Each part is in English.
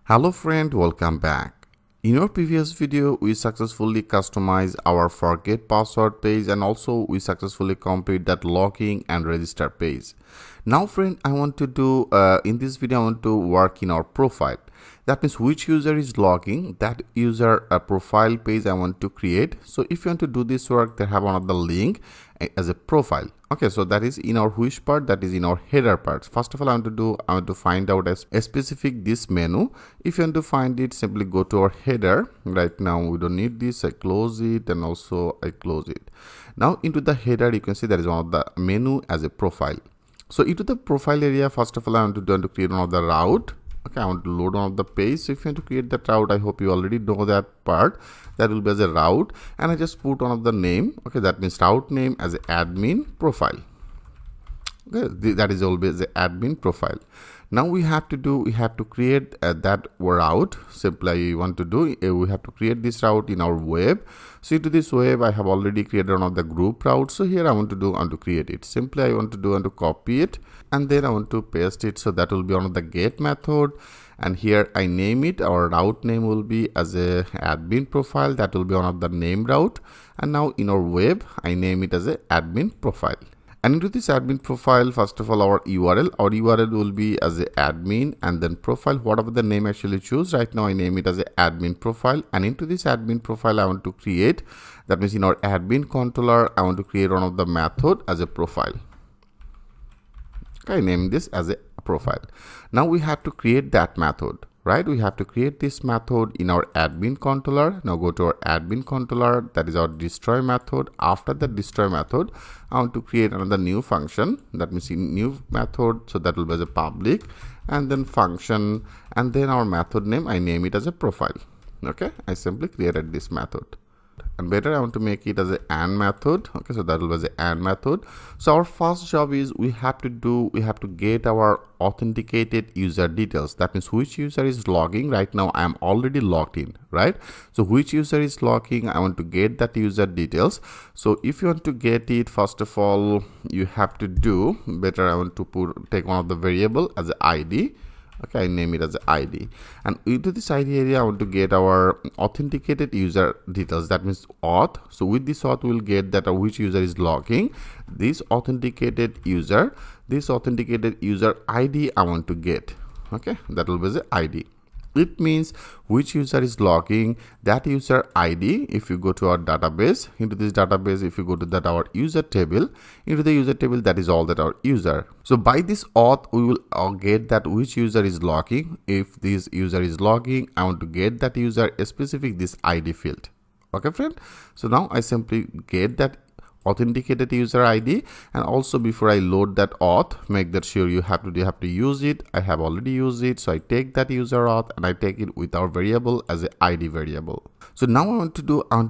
Hello friend, welcome back. In our previous video, we successfully customized our forget password page and also we successfully complete that login and register page. Now friend, I want to do, in this video, I want to work in our profile. That means which user is logging, that user profile page I want to create. So if you want to do this work, they have one of the link as a profile. Okay, so that is in our which part, that is in our header part. First of all, I want to find out a specific this menu. If you want to find it, simply go to our header. Right now we don't need this, I close it and also I close it. Now into the header, you can see there is one of the menu as a profile. So into the profile area, first of all, I want to create one of the route. Okay, I want to load one of the page. So if you want to create that route, I hope you already know that part. That will be as a route, and I just put one of the name. Okay, that means route name as a admin profile. Okay, that is always the admin profile. Now we have to create that route. Simply I want to do, we have to create this route in our web. So to this web, I have already created one of the group routes. So here I want to create it. Simply I want to copy it and then I want to paste it. So that will be one of the get method. And here I name it. Our route name will be as a admin profile. That will be one of the name route. And now in our web, I name it as a admin profile. And into this admin profile, first of all, our URL will be as a admin and then profile, whatever the name actually choose. Right now I name it as a admin profile, and into this admin profile I want to create, that means in our admin controller I want to create one of the method as a profile. Okay, name this as a profile. Now we have to create that method. Right, we have to create this method in our admin controller. Now go to our admin controller, that is our destroy method. After the destroy method, I want to create another new function, that means in new method. So that will be as a public and then function, and then our method name, I name it as a profile. Okay, I simply created this method. And better I want to make it as a AND method. Okay, so that will be as a AND method. So our first job is we have to get our authenticated user details. That means which user is logging. Right now I am already logged in, right? So which user is logging, I want to get that user details. So if you want to get it, first of all, you have to do better. I want to take one of the variable as an ID. Okay, I name it as ID, and into this ID area I want to get our authenticated user details, that means auth. So with this auth we'll get that which user is logging, this authenticated user ID I want to get. Okay, that will be the ID. It means which user is logging, that user ID. If you go to our database, into this database, if you go to that our user table, into the user table, that is all that our user. So by this auth, we will get that which user is logging. If this user is logging, I want to get that user specific this ID field. Okay, friend. So now I simply get that authenticated user ID, and also before I load that auth, make that sure you have to use it. I have already used it, so I take that user auth and I take it with our variable as a ID variable. So now I want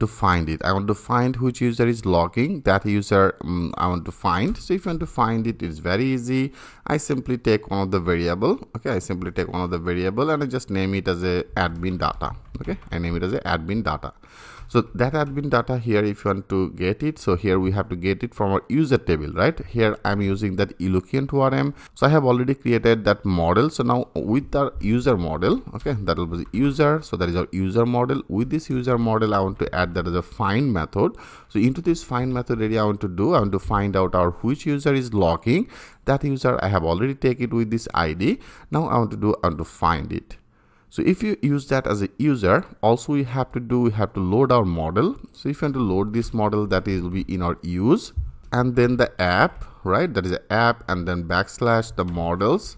to find it. I want to find which user is logging, that user I want to find. So if you want to find it, it's very easy. I simply take one of the variable. Okay, I simply take one of the variable and I just name it as a admin data. Okay, I name it as a admin data. So that admin data here, if you want to get it, so here we have to get it from our user table, right? Here I'm using that eloquent ORM. So I have already created that model. So now with the user model, okay, that will be the user. So that is our user model. With this user model, I want to add that as a find method. So into this find method area, I want to find out our which user is logging. That user I have already taken it with this ID. Now I want to find it. So if you use that as a user, also we have to load our model. So if you want to load this model, that will be in our use, and then the app, right? That is the app, and then backslash the models.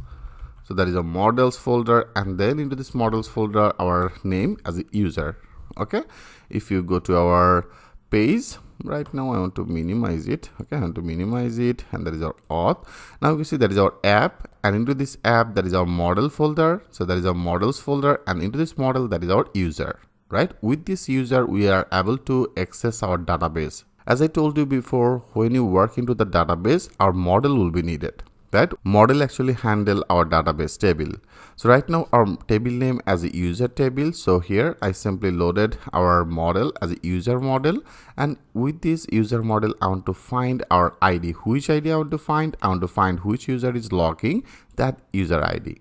So that is a models folder, and then into this models folder, our name as a user. Okay. If you go to our page, right now I want to minimize it. Okay, I want to minimize it, and that is our auth. Now you see that is our app, and into this app, that is our model folder. So that is our models folder, and into this model, that is our user, right? With this user, we are able to access our database. As I told you before, when you work into the database, our model will be needed. Right? Model actually handle our database table. So right now our table name as a user table. So here I simply loaded our model as a user model, and with this user model I want to find our ID. Which ID I want to find? I want to find which user is logging, that user ID.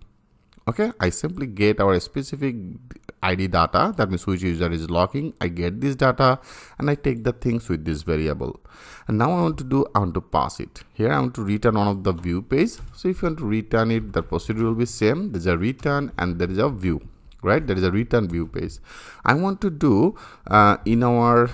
Okay, I simply get our specific ID data, that means which user is logging. I get this data and I take the things with this variable. And now I want to pass it. Here I want to return one of the view page. So if you want to return it, the procedure will be same. There's a return and there is a view, right? There is a return view page. I want to do in our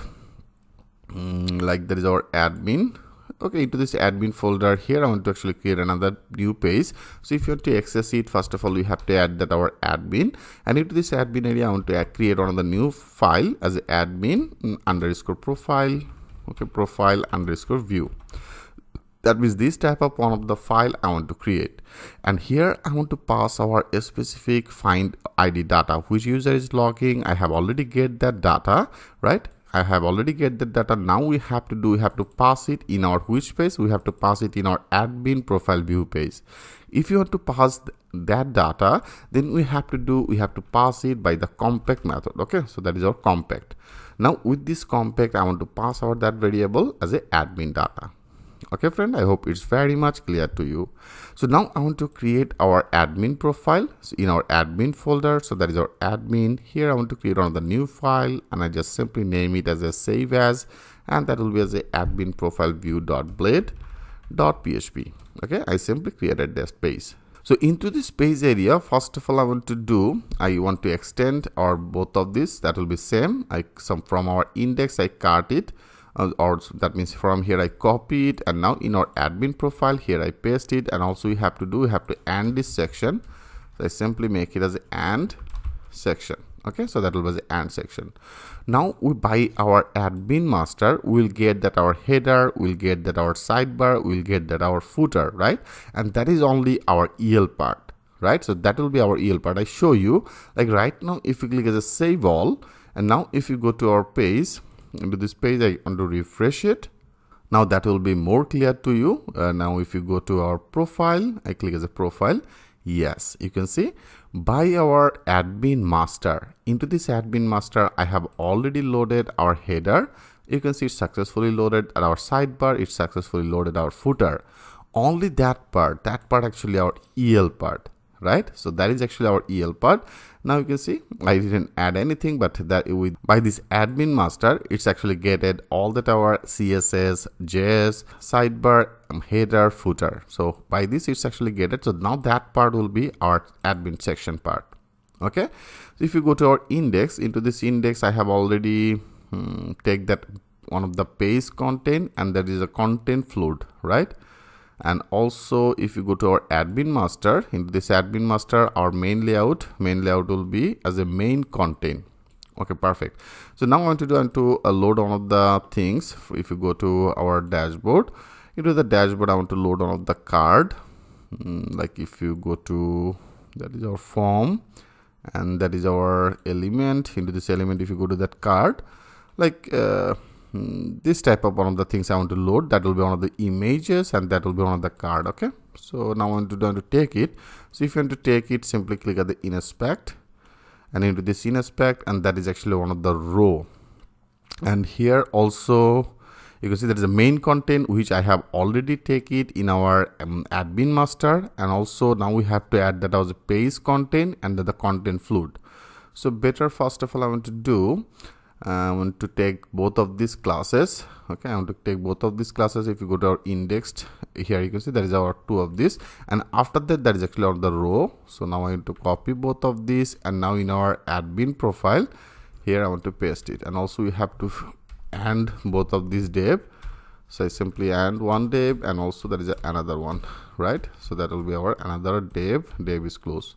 like there is our admin. Okay, into this admin folder here I want to actually create another new page. So if you want to access it, first of all we have to add that our admin, and into this admin area I want to create another new file as admin underscore profile. Okay, profile underscore view. That means this type of one of the file I want to create, and here I want to pass our specific find ID data, which user is logging. I have already get that data, right? I have already get the data. Now we have to pass it in our which page? We have to pass it in our admin profile view page. If you want to pass that data, then we have to pass it by the compact method. Okay, so that is our compact. Now with this compact, I want to pass out that variable as a admin data. Okay friend, I hope it's very much clear to you. So now I want to create our admin profile. So in our admin folder, so that is our admin. Here I want to create another new file, and I just simply name it as a save as, and that will be as a admin profile view.blade.php. Okay, I simply created this page. So into this page area, first of all I want to extend our both of this. That will be same. From our index I cut it. Or that means from here I copy it, and now in our admin profile here I paste it, and also we have to AND this section. So I simply make it as an AND section. Okay, so that will be the AND section. Now we by our admin master we'll get that our header, we'll get that our sidebar, we'll get that our footer, right? And that is only our EL part, right? So that will be our EL part. I show you like right now if you click as a save all, and now if you go to our page, into this page I want to refresh it. Now that will be more clear to you. Now if you go to our profile, I click as a profile. Yes, you can see by our admin master, into this admin master I have already loaded our header. You can see it's successfully loaded at our sidebar, it's successfully loaded our footer. Only that part actually our EL part, right? So that is actually our EL part. Now you can see I didn't add anything, but that by this admin master it's actually getted all that our CSS, JS, sidebar, header, footer. So by this it's actually getted. So now that part will be our admin section part. Okay, so if you go to our index, into this index I have already take that one of the page content, and that is a content flood, right? And also if you go to our admin master, into this admin master our main layout will be as a main content. Okay, perfect. So now I want to load one of the things. If you go to our dashboard, into the dashboard I want to load one of the card. Like if you go to, that is our form, and that is our element. Into this element if you go to that card, like this type of one of the things I want to load, that will be one of the images, and that will be one of the card. Okay, so now I want to take it. So if you want to take it, simply click at the inspect, and into this inspect, and that is actually one of the row. And here also you can see there is a main content which I have already take it in our admin master, and also now we have to add that as a page content and the content flood. So better first of all I want to take both of these classes. Okay, I want to take both of these classes. If you go to our indexed, here you can see there is our two of this, and after that is actually on the row. So now I want to copy both of these, and now in our admin profile here I want to paste it, and also we have to AND both of these div. So I simply AND one div, and also there is another one, right? So that will be our another div is close.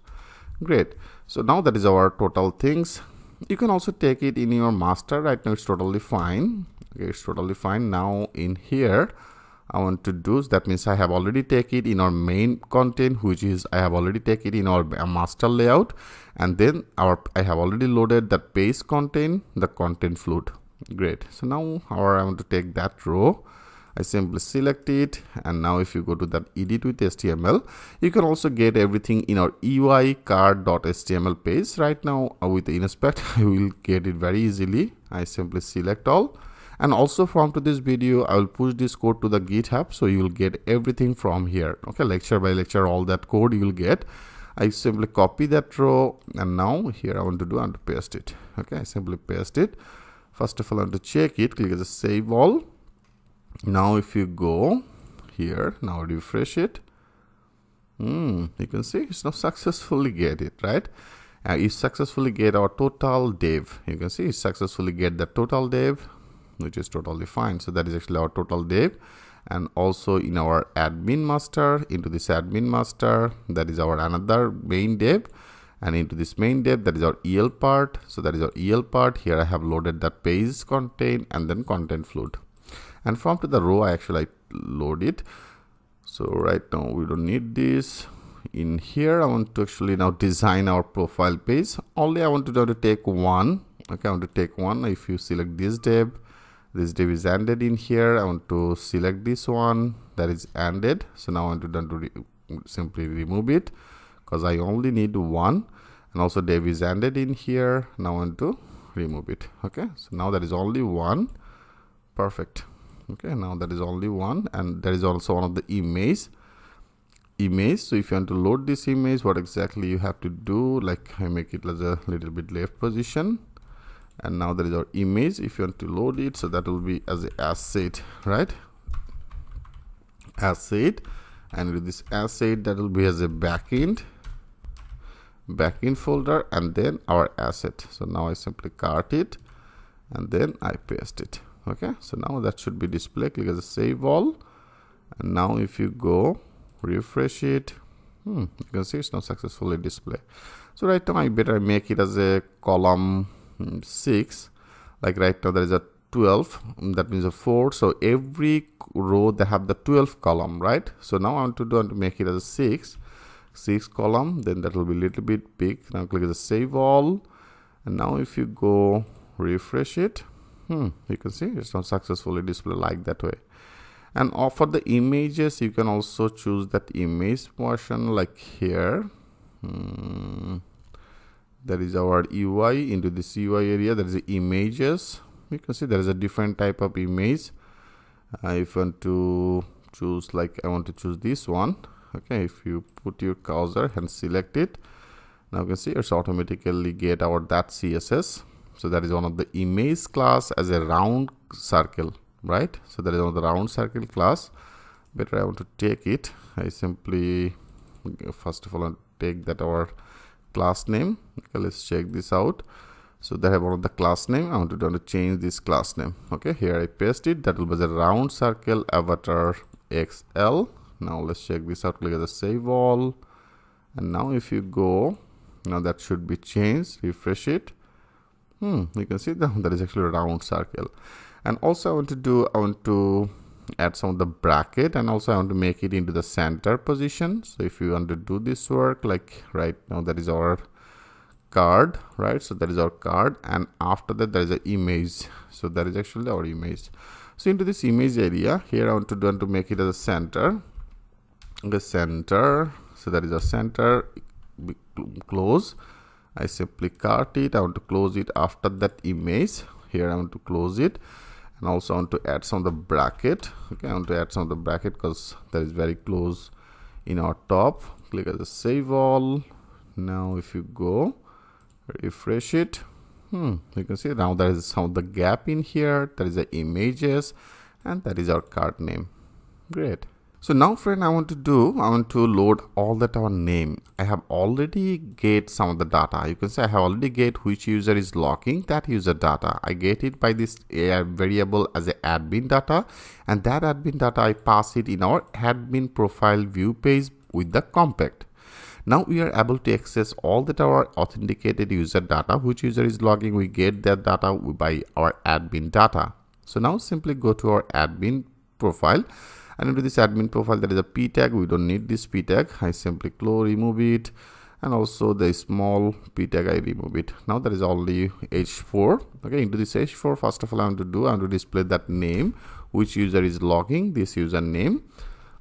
Great. So now that is our total things. You can also take it in your master. Right now it's totally fine. Okay, it's totally fine. Now in here I want to do, that means I have already take it in our main content, which is I have already take it in our master layout, and then I have already loaded the page content, the content flood. Great. So now I want to take that row. I simply select it, and now if you go to that edit with HTML, you can also get everything in our UI card.html page. Right now with the inspect I will get it very easily. I simply select all, and also from to this video I will push this code to the GitHub, so you will get everything from here. Okay, lecture by lecture all that code you will get. I simply copy that row, and now here I want to paste it. Okay, I simply paste it. First of all, I want to check it, click as a save all. Now if you go here, now refresh it, you can see it's now successfully get it, right? You successfully get our total dev. You can see it successfully get the total dev, which is totally fine. So that is actually our total dev. And also in our admin master, into this admin master, that is our another main dev, and into this main dev, that is our EL part. So that is our EL part. Here I have loaded that page content and then content float, and from to the row I actually load it. So right now we don't need this. In here I want to actually now design our profile page. Only I want to take one. Okay, I want to take one. If you select this dev is ended in here. I want to select this one, that is ended. So now I want to simply remove it, because I only need one. And also dev is ended in here. Now I want to remove it. Okay, so now that is only one. Perfect. Okay, now that is only one, and there is also one of the image. So if you want to load this image, what exactly you have to do, like I make it as a little bit left position, and now there is our image. If you want to load it, so that will be as a asset, right? Asset, and with this asset, that will be as a backend folder, and then our asset. So now I simply cart it, and then I paste it. Okay, so now that should be displayed. Click as a save all, and now if you go refresh it, you can see it's now successfully displayed. So right now I better make it as a column 6. Like right now there is a 12, that means a 4. So every row they have the 12 column, right? So now I want to make it as a 6 column. Then that will be a little bit big. Now click as a save all, and now if you go refresh it, you can see it's not successfully displayed like that way. And for the images, you can also choose that image version, like here. That is our UI. Into this UI area, there is the images. You can see there is a different type of image. If you want to choose, like I want to choose this one. Okay, if you put your cursor and select it, now you can see it's automatically get our that CSS. So that is one of the image class as a round circle, right? So that is one of the round circle class. Better I want to take it. I simply first of all take that our class name. Okay, let's check this out. So they have one of the class name. I want to change this class name. Okay, here I paste it. That will be the round circle avatar XL. Now let's check this out. Click as a save all, and now if you go, now that should be changed. Refresh it. You can see that is actually a round circle. And also I want to add some of the bracket, and also I want to make it into the center position. So if you want to do this work, like right now that is our card, right? So that is our card, and after that there is an image. So that is actually our image. So into this image area here, I want to make it as a center. The center, so that is a center. Close. I simply cart it. I want to close it after that image. Here I want to close it, and also I want to add some of the bracket. Okay, I want to add some of the bracket because that is very close in our top. Click as a save all. Now if you go refresh it, you can see now there is some of the gap in here. There is the images, and that is our card name. Great. So now friend, I want to load all that our name. I have already get some of the data. You can say I have already get which user is logging that user data. I get it by this variable as a admin data, and that admin data I pass it in our admin profile view page with the compact. Now we are able to access all that our authenticated user data. Which user is logging, we get that data by our admin data. So now simply go to our admin profile, and into this admin profile there is a p tag. We don't need this p tag. I simply remove it, and also the small p tag I remove it. Now there is only h4. Okay, into this h4, first of all I want to display that name, which user is logging, this user name.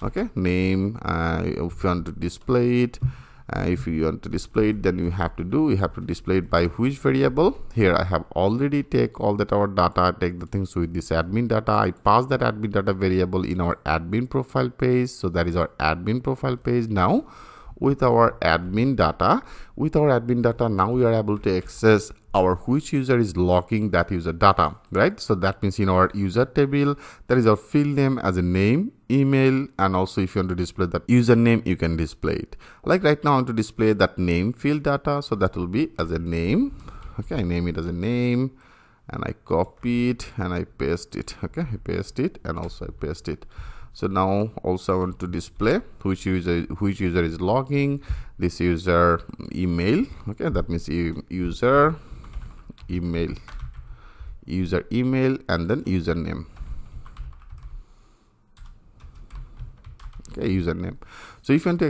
Okay, name. If you want to display it, if you want to display it, then you have to display it by which variable. Here I have already take all that our data, take the things with this admin data. I pass that admin data variable in our admin profile page. So that is our admin profile page. Now with our admin data. With our admin data, now we are able to access our which user is logging that user data, right? So that means in our user table, there is our field name as a name, email, and also if you want to display that username, you can display it. Like right now I want to display that name field data, so that will be as a name. Okay, I name it as a name, and I copy it and I paste it. Okay, I paste it and also I paste it. So now also I want to display which user is logging this user email. Okay, that means user email and then username. Okay, username. So if you want to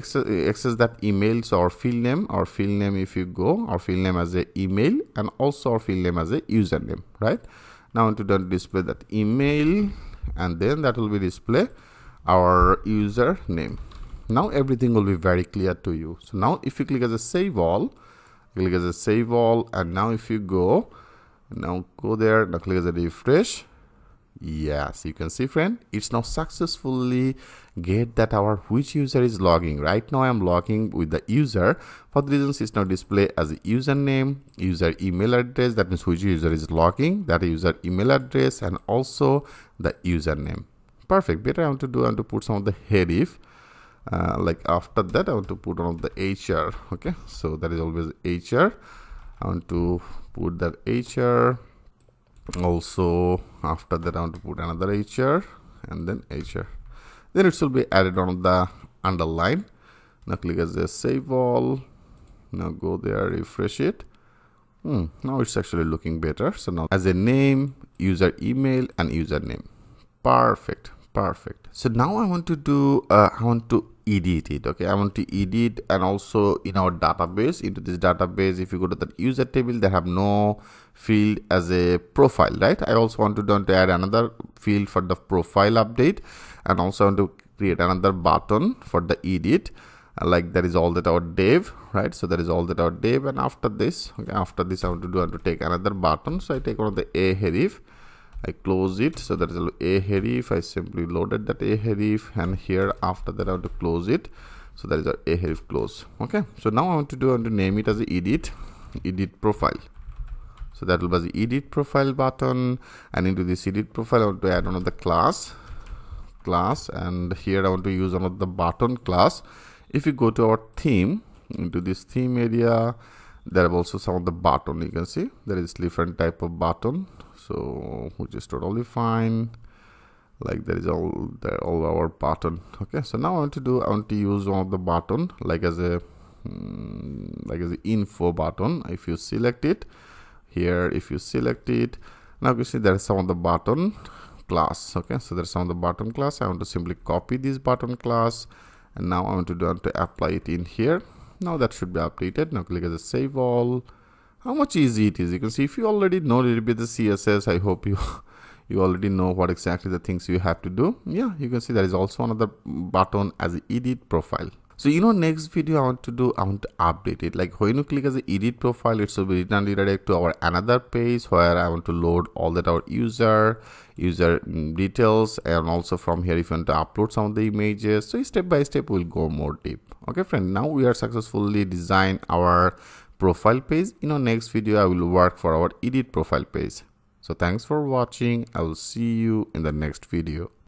access that email, so our field name, if you go, our field name as a email and also our field name as a username, right? Now I want to display that email, and then that will be display our username. Now everything will be very clear to you. So now if you click as a save all, and now if you go there, now click as a refresh. Yes, you can see, friend, it's now successfully get that our which user is logging. Right now I am logging with the user. For the reasons it's now display as a username, user email address, that means which user is logging, that user email address, and also the username. Perfect. Better I want to put some of the href. Like after that I want to put on the hr. Okay, so that is always hr. I want to put that hr. Also after that I want to put another hr and then hr. Then it will be added on the underline. Now click as a save all. Now go there, refresh it. Now it's actually looking better. So now as a name, user email, and username. Perfect. So now I want to do edit it. Okay, I want to edit, and also in our database, into this database, if you go to the user table, they have no field as a profile, right? I also want to add another field for the profile update, and also want to create another button for the edit. Like that is all that our dev, right? So that is all that our dev, and after this, okay, I want to take another button. So I take one of the ahref. I close it, so that is ahref. I simply loaded that ahref, and here after that I want to close it, so that is our ahref close. Okay, so now I want to name it as a edit profile. So that will be the edit profile button, and into this edit profile I want to add another class, and here I want to use one of the button class. If you go to our theme, into this theme area, there are also some of the button. You can see there is different type of button, so which is totally fine. Like there is all our button. Okay, so now I want to use one of the button like as a info button. If you select it here, now you see there is some of the button class. Okay, so there's some of the button class. I want to simply copy this button class, and now I want to apply it in here. Now that should be updated. Now click as a save all. How much easy it is. You can see, if you already know a little bit the CSS, I hope you already know what exactly the things you have to do. Yeah, you can see there is also another button as an edit profile. So next video I want to update it. Like when you click as an edit profile, it should be redirect to our another page where I want to load all that our user details, and also from here if you want to upload some of the images. So step by step we'll go more deep. Okay friend, now we are successfully designed our profile page. In our next video I will work for our edit profile page. So thanks for watching. I will see you in the next video.